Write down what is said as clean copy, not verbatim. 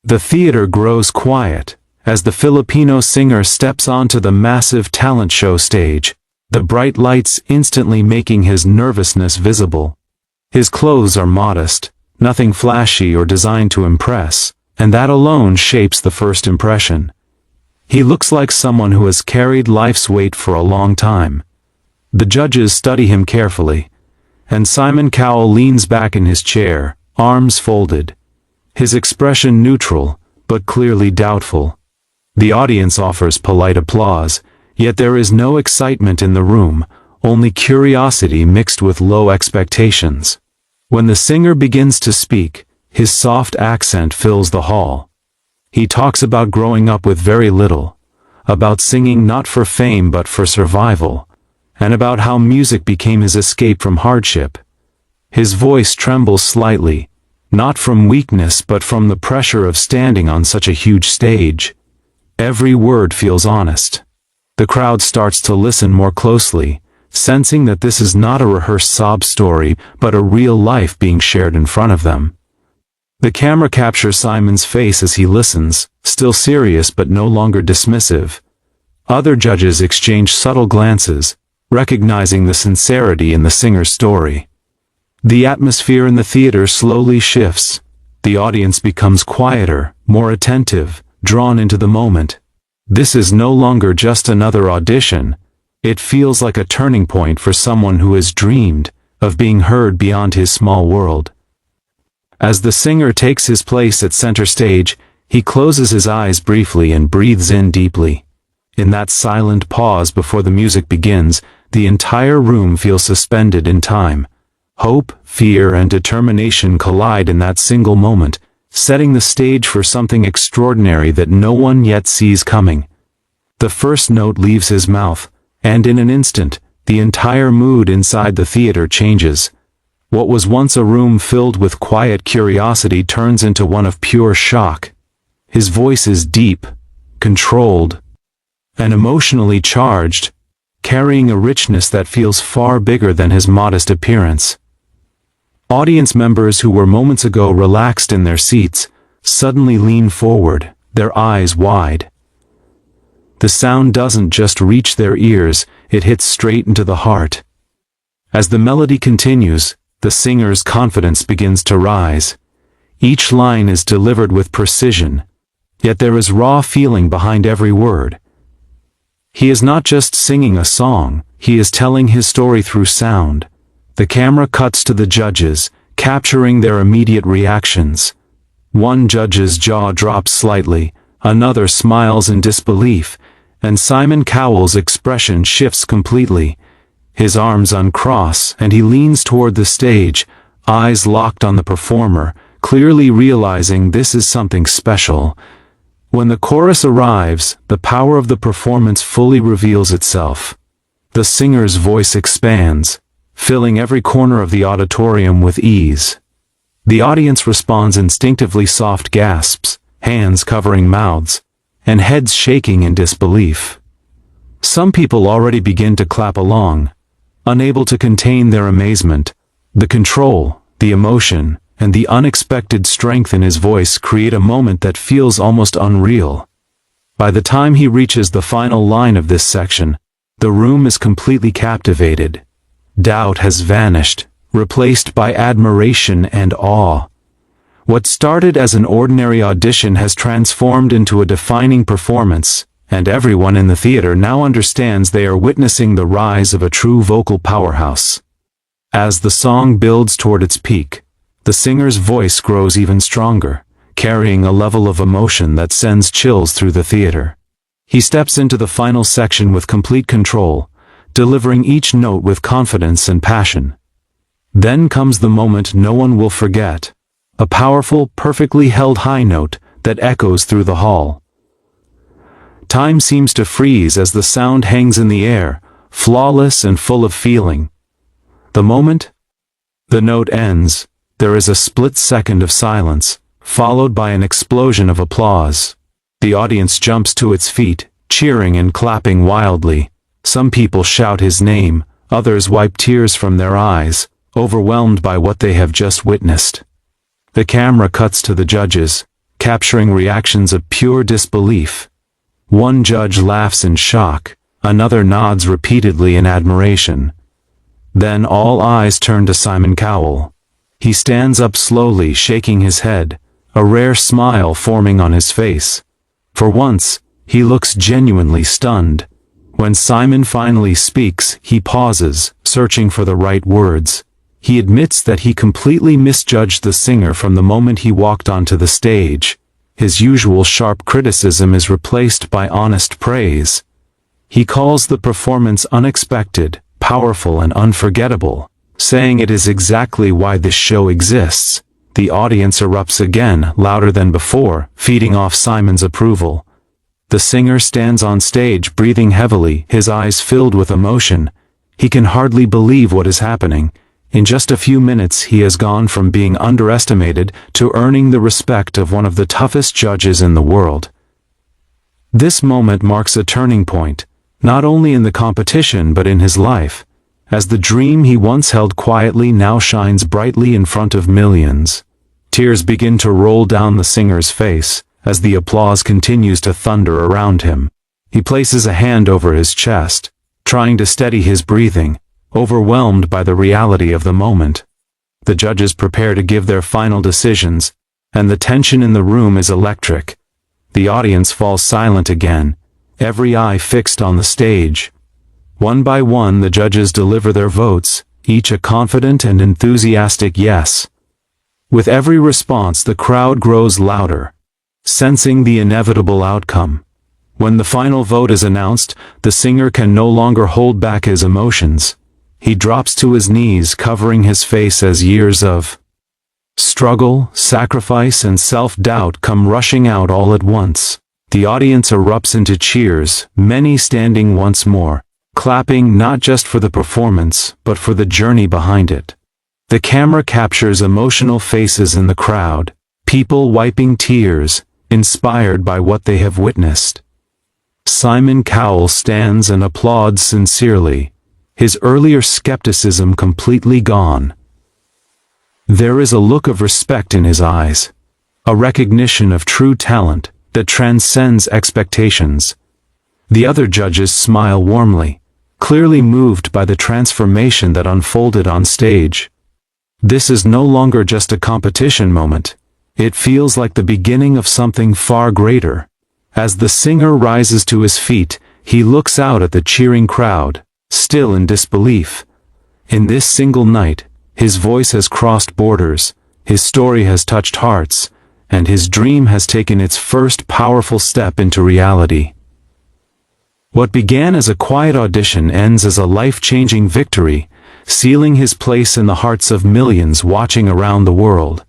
The theater grows quiet as the Filipino singer steps onto the massive talent show stage, the bright lights instantly making his nervousness visible. His clothes are modest, nothing flashy or designed to impress, and that alone shapes the first impression. He looks like someone who has carried life's weight for a long time. The judges study him carefully, and Cowell leans back in his chair, arms folded, his expression neutral, but clearly doubtful. The audience offers polite applause, yet there is no excitement in the room, only curiosity mixed with low expectations. When the singer begins to speak, his soft accent fills the hall. He talks about growing up with very little, about singing not for fame but for survival, and about how music became his escape from hardship. His voice trembles slightly, not from weakness but from the pressure of standing on such a huge stage. Every word feels honest. The crowd starts to listen more closely, sensing that this is not a rehearsed sob story but a real life being shared in front of them. The camera captures Simon's face as he listens, still serious but no longer dismissive. Other judges exchange subtle glances, recognizing the sincerity in the singer's story. The atmosphere in the theater slowly shifts. The audience becomes quieter, more attentive, drawn into the moment. This is no longer just another audition. It feels like a turning point for someone who has dreamed of being heard beyond his small world. As the singer takes his place at center stage, he closes his eyes briefly and breathes in deeply. In that silent pause before the music begins, the entire room feels suspended in time. Hope, fear, and determination collide in that single moment, setting the stage for something extraordinary that no one yet sees coming. The first note leaves his mouth, and in an instant, the entire mood inside the theater changes. What was once a room filled with quiet curiosity turns into one of pure shock. His voice is deep, controlled, and emotionally charged, carrying a richness that feels far bigger than his modest appearance. Audience members who were moments ago relaxed in their seats suddenly lean forward, their eyes wide. The sound doesn't just reach their ears, it hits straight into the heart. As the melody continues, the singer's confidence begins to rise. Each line is delivered with precision, yet there is raw feeling behind every word. He is not just singing a song, he is telling his story through sound. The camera cuts to the judges, capturing their immediate reactions. One judge's jaw drops slightly, another smiles in disbelief, and Cowell's expression shifts completely. His arms uncross, and he leans toward the stage, eyes locked on the performer, clearly realizing this is something special. When the chorus arrives, the power of the performance fully reveals itself. The singer's voice expands, filling every corner of the auditorium with ease. The audience responds instinctively, soft gasps, hands covering mouths, and heads shaking in disbelief. Some people already begin to clap along, unable to contain their amazement. The control, the emotion, and the unexpected strength in his voice create a moment that feels almost unreal. By the time he reaches the final line of this section, the room is completely captivated. Doubt has vanished, replaced by admiration and awe. What started as an ordinary audition has transformed into a defining performance, and everyone in the theater now understands they are witnessing the rise of a true vocal powerhouse. As the song builds toward its peak, the singer's voice grows even stronger, carrying a level of emotion that sends chills through the theater. He steps into the final section with complete control, delivering each note with confidence and passion. Then comes the moment no one will forget. A powerful, perfectly held high note that echoes through the hall. Time seems to freeze as the sound hangs in the air, flawless and full of feeling. The moment the note ends, there is a split second of silence, followed by an explosion of applause. The audience jumps to its feet, cheering and clapping wildly. Some people shout his name, others wipe tears from their eyes, overwhelmed by what they have just witnessed. The camera cuts to the judges, capturing reactions of pure disbelief. One judge laughs in shock, another nods repeatedly in admiration. Then all eyes turn to Simon Cowell. He stands up slowly, shaking his head, a rare smile forming on his face. For once, he looks genuinely stunned. When Simon finally speaks, he pauses, searching for the right words. He admits that he completely misjudged the singer from the moment he walked onto the stage. His usual sharp criticism is replaced by honest praise. He calls the performance unexpected, powerful and unforgettable, saying it is exactly why this show exists. The audience erupts again, louder than before, feeding off Simon's approval. The singer stands on stage breathing heavily, his eyes filled with emotion. He can hardly believe what is happening. In just a few minutes he has gone from being underestimated to earning the respect of one of the toughest judges in the world. This moment marks a turning point, not only in the competition but in his life, as the dream he once held quietly now shines brightly in front of millions. Tears begin to roll down the singer's face, as the applause continues to thunder around him. He places a hand over his chest, trying to steady his breathing, overwhelmed by the reality of the moment. The judges prepare to give their final decisions, and the tension in the room is electric. The audience falls silent again, every eye fixed on the stage. One by one the judges deliver their votes, each a confident and enthusiastic yes. With every response the crowd grows louder, sensing the inevitable outcome. When the final vote is announced, the singer can no longer hold back his emotions. He drops to his knees, covering his face as years of struggle, sacrifice and self-doubt come rushing out all at once. The audience erupts into cheers, many standing once more, clapping not just for the performance, but for the journey behind it. The camera captures emotional faces in the crowd, people wiping tears, inspired by what they have witnessed. Simon Cowell stands and applauds sincerely, his earlier skepticism completely gone. There is a look of respect in his eyes, a recognition of true talent that transcends expectations. The other judges smile warmly, clearly moved by the transformation that unfolded on stage. This is no longer just a competition moment. It feels like the beginning of something far greater. As the singer rises to his feet, he looks out at the cheering crowd, still in disbelief. In this single night, his voice has crossed borders, his story has touched hearts, and his dream has taken its first powerful step into reality. What began as a quiet audition ends as a life-changing victory, sealing his place in the hearts of millions watching around the world.